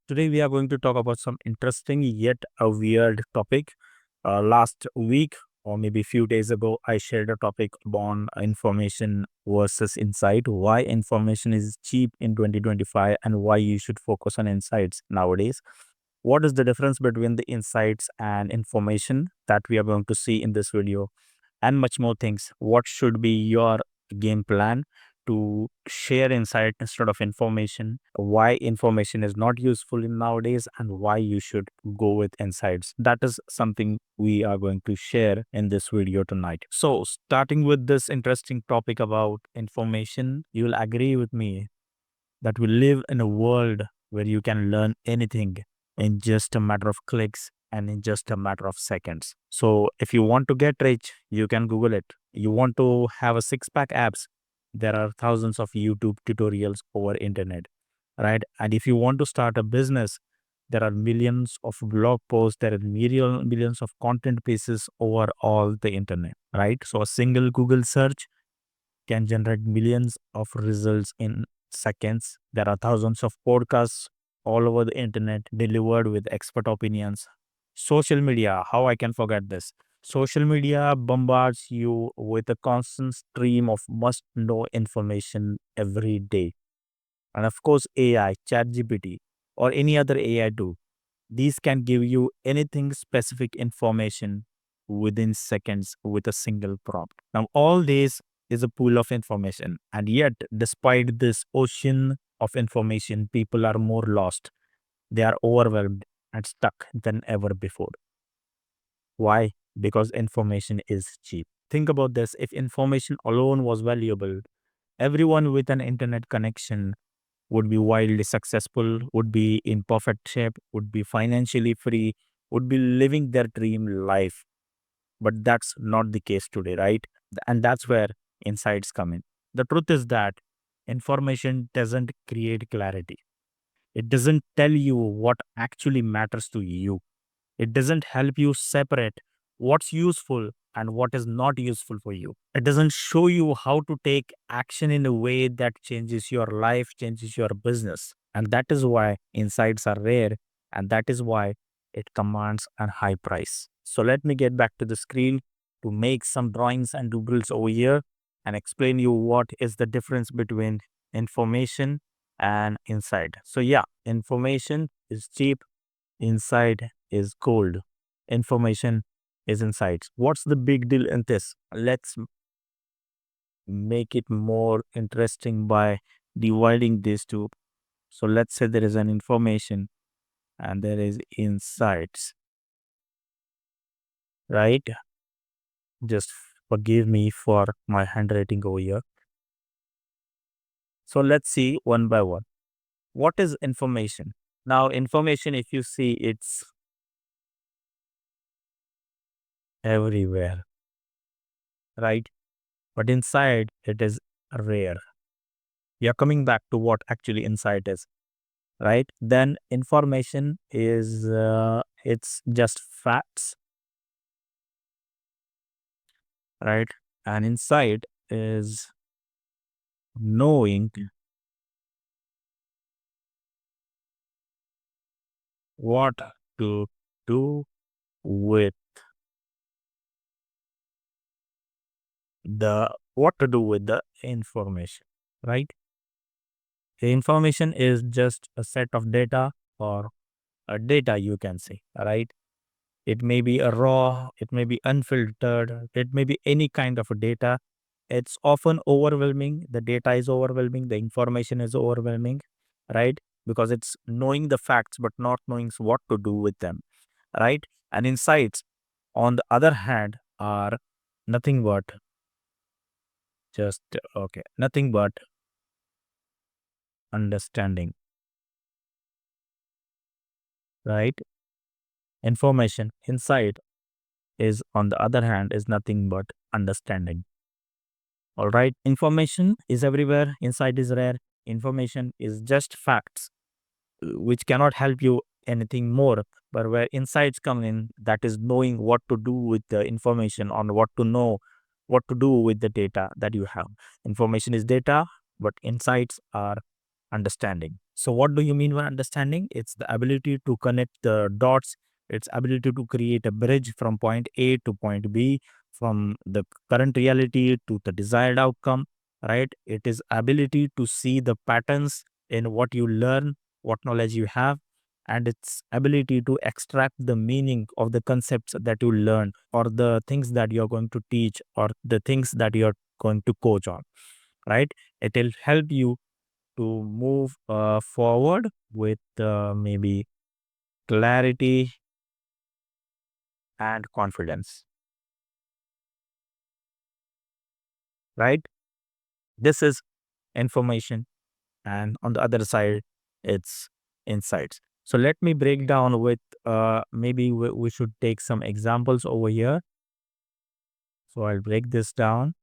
Today we are going to talk about some interesting yet a weird topic. Last week or maybe a few days ago, I shared a topic on information versus insight. Why information is cheap in 2025 and why you should focus on insights nowadays. What is the difference between the insights and information that we are going to see in this video, and much more things. What should be your game plan to share insight instead of information? Why information is not useful in nowadays and why you should go with insights. That is something we are going to share in this video tonight. So, starting with this interesting topic about information, you'll agree with me that we live in a world where you can learn anything in just a matter of clicks and in just a matter of seconds. So if you want to get rich, you can Google it. You want to have a six-pack abs, there are thousands of YouTube tutorials over internet, right? And if you want to start a business, there are millions of blog posts, there are millions of content pieces over all the internet, right? So a single Google search can generate millions of results in seconds. There are thousands of podcasts all over the internet delivered with expert opinions. Social media, how I can forget this? Social media bombards you with a constant stream of must know information every day. And of course, AI, ChatGPT, or any other AI tool, these can give you anything specific information within seconds with a single prompt. Now, all this is a pool of information. And yet, despite this ocean of information, people are more lost. They are overwhelmed and stuck than ever before. Why? Because information is cheap. Think about this. If information alone was valuable, everyone with an internet connection would be wildly successful, would be in perfect shape, would be financially free, would be living their dream life. But that's not the case today, right? And that's where insights come in. The truth is that information doesn't create clarity. It doesn't tell you what actually matters to you. It doesn't help you separate what's useful and what is not useful for you. It doesn't show you how to take action in a way that changes your life, changes your business. And that is why insights are rare, and that is why it commands a high price. So let me get back to the screen to make some drawings and doodles over here and explain you what is the difference between information and insight. So yeah, information is cheap, insight is gold. Information is insights. What's the big deal in this? Let's make it more interesting by dividing these two. So let's say there is an information and there is insights, right? Just forgive me for my handwriting over here. So let's see one by one. What is information? Now, information, if you see, it's everywhere, right? But inside, it is rare. We are coming back to what actually insight is, right? Then information is it's just facts, right? And insight is knowing what to do with the information, right? The information is just a set of data, or a data, you can say, right? It may be a raw, it may be unfiltered, it may be any kind of a data. It's often overwhelming. The data is overwhelming, the information is overwhelming, right? Because it's knowing the facts but not knowing what to do with them, right? And insights, on the other hand, are nothing but just okay, nothing but understanding, right? Information, insight is, on the other hand, is nothing but understanding. All right. Information is everywhere. Insight is rare. Information is just facts, which cannot help you anything more. But where insights come in, that is knowing what to do with the information, on what to know, what to do with the data that you have. Information is data, but insights are understanding. So what do you mean by understanding? It's the ability to connect the dots. It's ability to create a bridge from point A to point B, from the current reality to the desired outcome, right? It is ability to see the patterns in what you learn, what knowledge you have, and its ability to extract the meaning of the concepts that you learn, or the things that you're going to teach, or the things that you're going to coach on, right? It will help you to move forward with maybe clarity and confidence, right? This is information, and on the other side, it's insights. So let me break down with maybe we should take some examples over here. So I'll break this down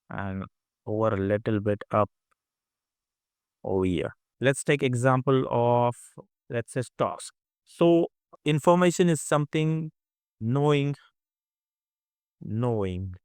and over a little bit up over here. Let's take example of, let's say, stocks. So information is something, knowing, knowing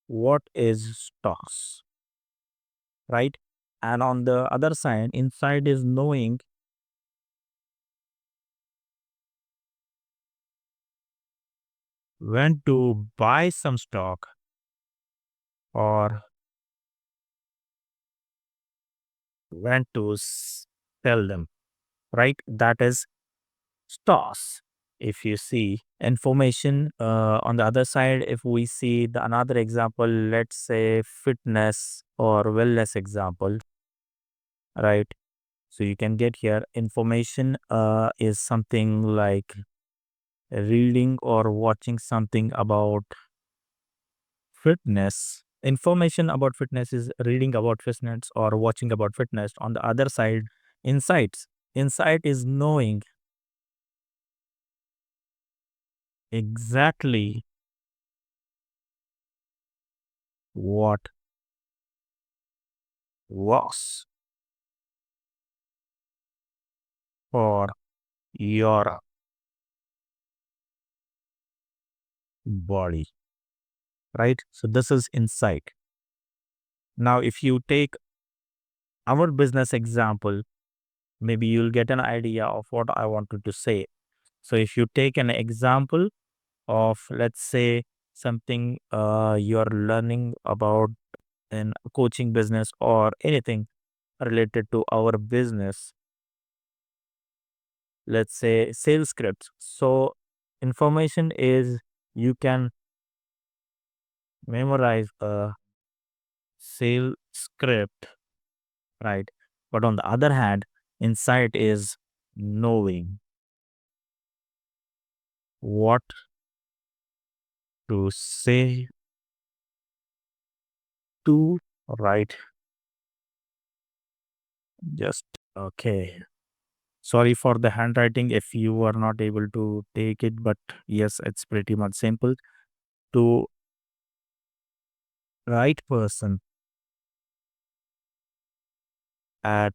what is stocks, right? And on the other side, inside is knowing when to buy some stock or when to sell them, right? That is stocks. If you see information on the other side, if we see the another example, let's say fitness or wellness example, right? So you can get here information is something like reading or watching something about fitness. Information about fitness is reading about fitness or watching about fitness. On the other side, insights. Insight is knowing exactly what was for your body, right? So this is insight. Now, if you take our business example, maybe you'll get an idea of what I wanted to say. So if you take an example of, let's say, something you're learning about in coaching business or anything related to our business, let's say sales scripts. So information is you can memorize a sales script, right? But on the other hand, insight is knowing what to say to, right? Just okay. Sorry for the handwriting if you are not able to take it, but yes, it's pretty much simple. To right person at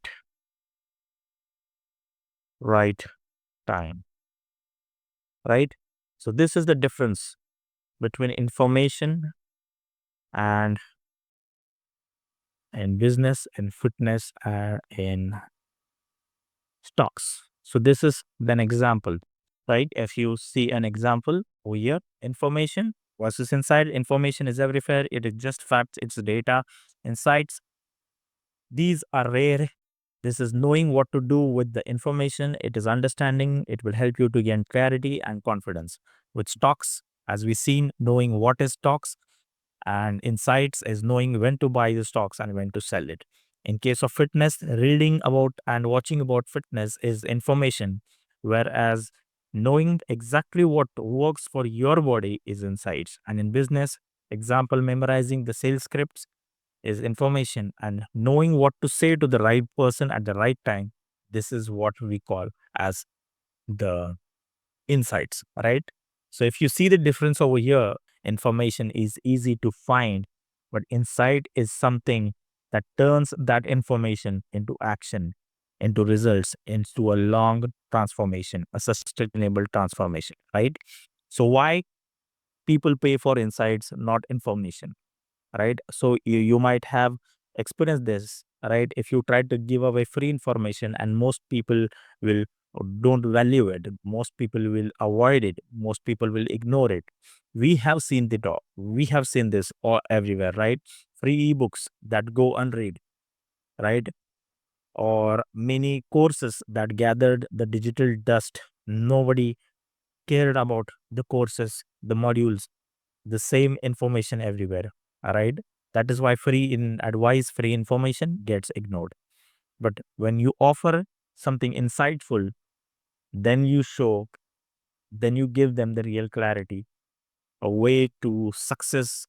right time, right? So this is the difference between information and in business, in fitness, and in stocks. So this is an example, right? If you see an example over here, information versus insight. Information is everywhere. It is just facts. It's data. Insights, these are rare. This is knowing what to do with the information. It is understanding. It will help you to gain clarity and confidence. With stocks, as we've seen, knowing what is stocks, and insights is knowing when to buy the stocks and when to sell it. In case of fitness, reading about and watching about fitness is information, whereas knowing exactly what works for your body is insights. And in business, example, memorizing the sales scripts is information, and knowing what to say to the right person at the right time, this is what we call as the insights, right? So if you see the difference over here, information is easy to find, but insight is something that turns that information into action, into results, into a long transformation, a sustainable transformation, right? So why people pay for insights, not information, right? So you might have experienced this, right? If you try to give away free information, and most people will don't value it, most people will avoid it, most people will ignore it. We have seen this all everywhere, right? Free ebooks that go unread, right? Or many courses that gathered the digital dust. Nobody cared about the courses, the modules, the same information everywhere. All right. That is why free information gets ignored. But when you offer something insightful, then you show, then you give them the real clarity, a way to success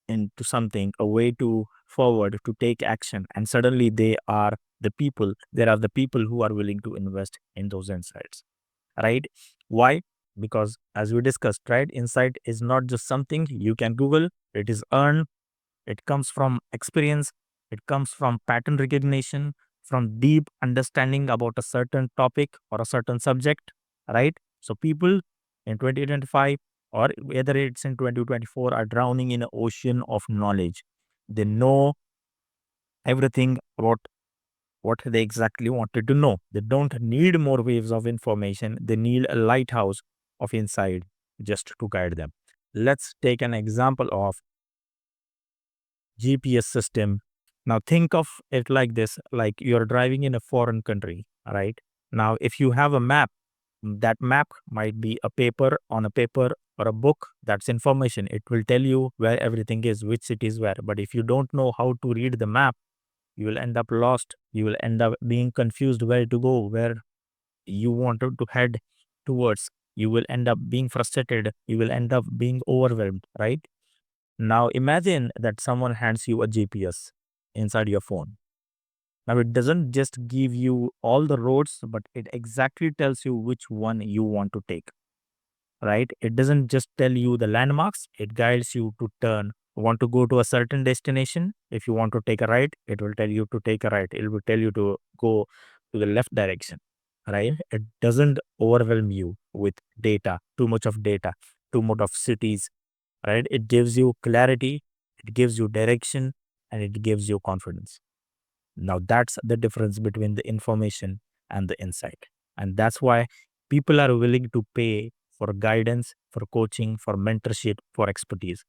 into something, a way to forward, to take action. And suddenly there are the people who are willing to invest in those insights, right? Why? Because as we discussed, right, insight is not just something you can Google, it is earned. It comes from experience, it comes from pattern recognition, from deep understanding about a certain topic or a certain subject, right? So people in 2025 or whether it's in 2024 are drowning in an ocean of knowledge. They know everything about what they exactly wanted to know. They don't need more waves of information. They need a lighthouse of insight just to guide them. Let's take an example of GPS system. Now think of it like this, like you're driving in a foreign country, right? Now, if you have a map, that map might be a paper on a paper or a book. That's information. It will tell you where everything is, which city is where. But if you don't know how to read the map, you will end up lost. You will end up being confused where to go, where you wanted to head towards. You will end up being frustrated. You will end up being overwhelmed, right? Now imagine that someone hands you a GPS inside your phone. Now it doesn't just give you all the roads, but it exactly tells you which one you want to take, right? It doesn't just tell you the landmarks, it guides you to turn. Want to go to a certain destination? If you want to take a right, it will tell you to take a right. It will tell you to go to the left direction, right? It doesn't overwhelm you with data, too much of data, too much of cities, right? It gives you clarity, it gives you direction, and it gives you confidence. Now, that's the difference between the information and the insight. And that's why people are willing to pay for guidance, for coaching, for mentorship, for expertise.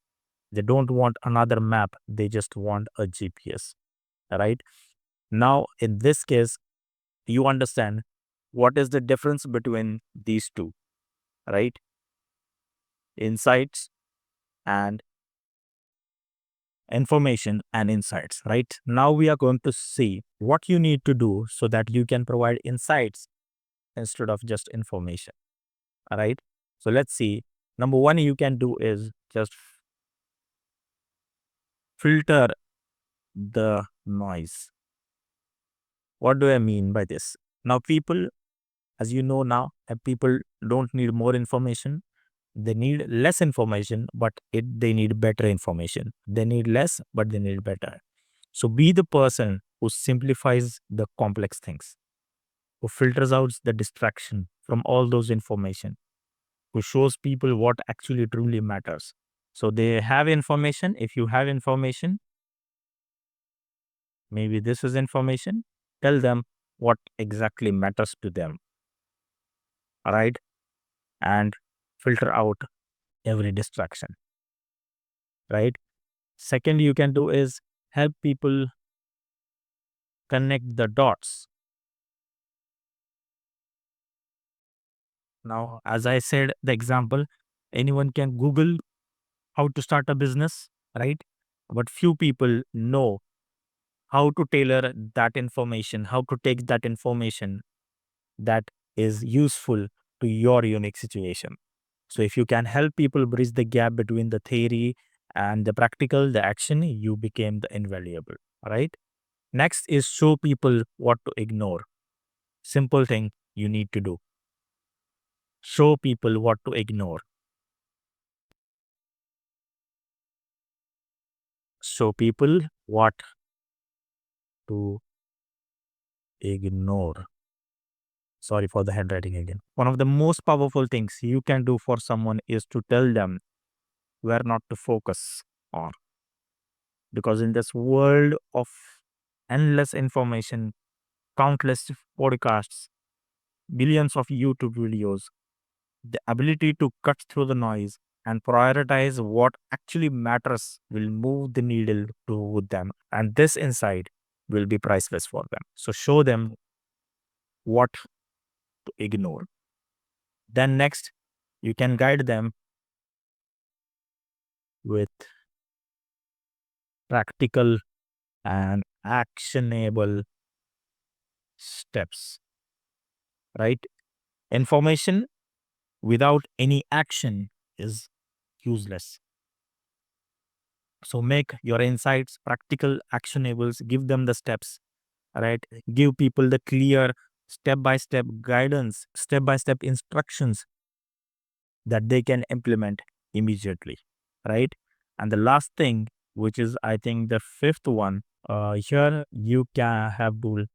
They don't want another map, they just want a GPS, right? Now, in this case, you understand what is the difference between these two, right? Insights and information and insights, right? Now we are going to see what you need to do so that you can provide insights instead of just information. All right. So let's see. Number one, you can do is just filter the noise. What do I mean by this? Now, people, as you know now, people don't need more information. They need less information, but they need better information. They need less, but they need better. So be the person who simplifies the complex things, who filters out the distraction from all those information, who shows people what actually truly matters. So they have information. If you have information, maybe this is information, tell them what exactly matters to them. All right. And filter out every distraction. Right. Second, you can do is help people connect the dots. Now, as I said, the example, anyone can Google how to start a business, right? But few people know how to tailor that information, how to take that information that is useful to your unique situation. So if you can help people bridge the gap between the theory and the practical, the action, you became the invaluable, right? Next is show people what to ignore. Simple thing you need to do. Show people what to ignore. Show people what to ignore. Sorry for the handwriting again. One of the most powerful things you can do for someone is to tell them where not to focus on. Because in this world of endless information, countless podcasts, billions of YouTube videos, the ability to cut through the noise and prioritize what actually matters will move the needle to them. And this insight will be priceless for them. So show them what to ignore. Then next, you can guide them with practical and actionable steps, right? Information without any action is useless. So make your insights practical, actionables, give them the steps, right? Give people the clear step by step guidance, step by step instructions that they can implement immediately, right? And the last thing, which is I think the fifth one, here you can have to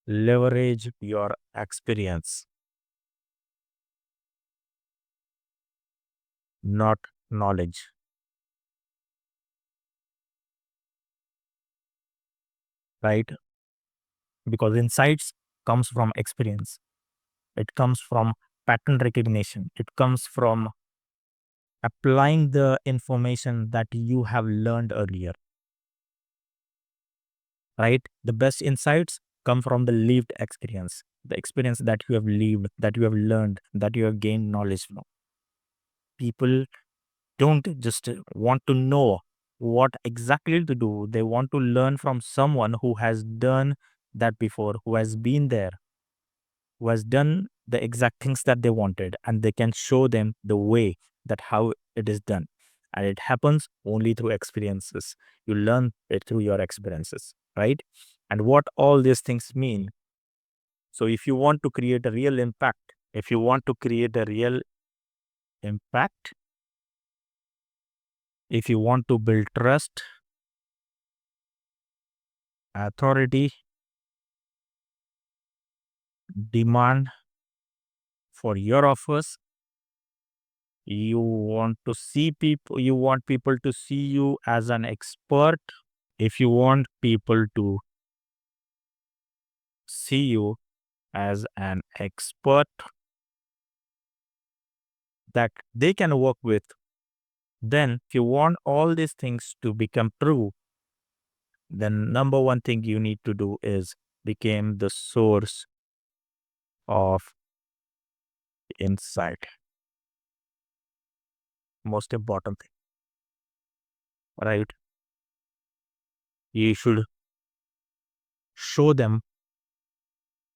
leverage your experience, not knowledge, right? Because insights comes from experience. It comes from pattern recognition. It comes from applying the information that you have learned earlier, right? The best insights come from the lived experience, the experience that you have lived, that you have learned, that you have gained knowledge from. People don't just want to know what exactly to do. They want to learn from someone who has done that before, who has been there, who has done the exact things that they wanted, and they can show them the way that how it is done. And it happens only through experiences. You learn it through your experiences, right? And what all these things mean. So if you want to create a real impact, if you want to create a real impact, if you want to build trust, authority, demand for your offers, you want to see people, you want people to see you as an expert. If you want people to see you as an expert that they can work with, then if you want all these things to become true, then number one thing you need to do is become the source of insight. Most important thing, right? You should show them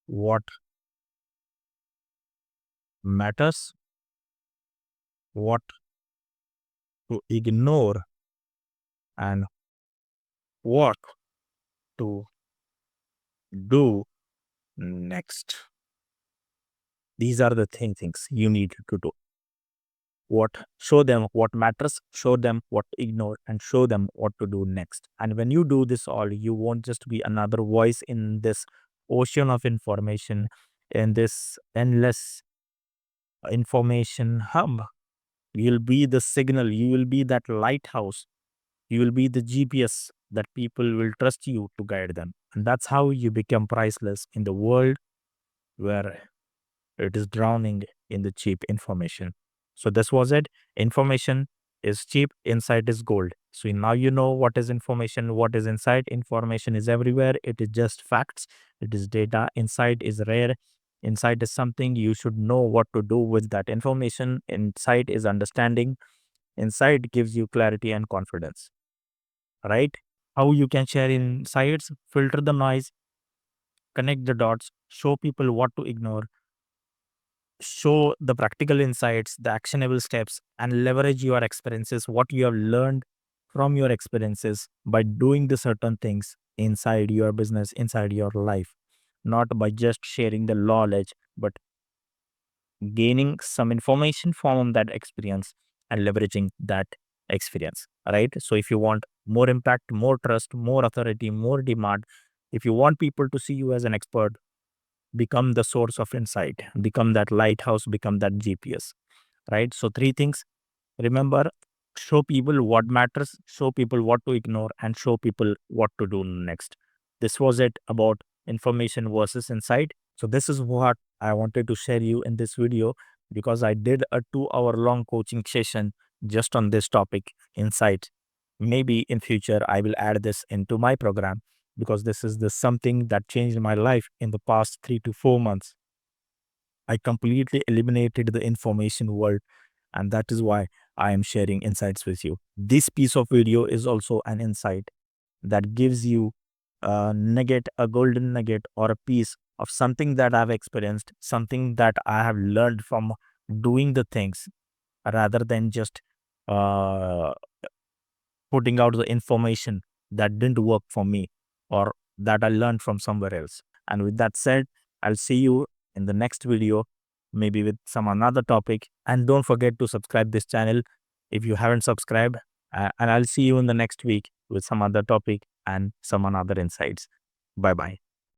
what matters, what to ignore, and what to do next. These are the things you need to do. What show them what matters, show them what to ignore, and show them what to do next. And when you do this all, you won't just be another voice in this ocean of information, in this endless information hub. You'll be the signal, you will be that lighthouse, you will be the GPS that people will trust you to guide them. And that's how you become priceless in the world where it is drowning in the cheap information. So this was it. Information is cheap, insight is gold. So now you know what is information, what is insight. Information is everywhere. It is just facts. It is data. Insight is rare. Insight is something you should know what to do with that information. Insight is understanding. Insight gives you clarity and confidence, right? How you can share insights, filter the noise, connect the dots, show people what to ignore, show the practical insights, the actionable steps, and leverage your experiences, what you have learned from your experiences by doing the certain things inside your business, inside your life, not by just sharing the knowledge, but gaining some information from that experience and leveraging that experience, right? So if you want more impact, more trust, more authority, more demand, if you want people to see you as an expert, become the source of insight, become that lighthouse, become that GPS, right? So three things. Remember, show people what matters, show people what to ignore, and show people what to do next. This was it about information versus insight. So this is what I wanted to share you in this video, because I did a 2 hour long coaching session just on this topic, insight. Maybe in future I will add this into my program, because this is the something that changed my life in the past 3 to 4 months. I completely eliminated the information world, and that is why I am sharing insights with you. This piece of video is also an insight that gives you a nugget, a golden nugget, or a piece of something that I've experienced, something that I have learned from doing the things, rather than just uh, putting out the information that didn't work for me or that I learned from somewhere else. And with that said, I'll see you in the next video, maybe with some another topic. And don't forget to subscribe this channel if you haven't subscribed. And I'll see you in the next week with some other topic and some another insights. Bye bye.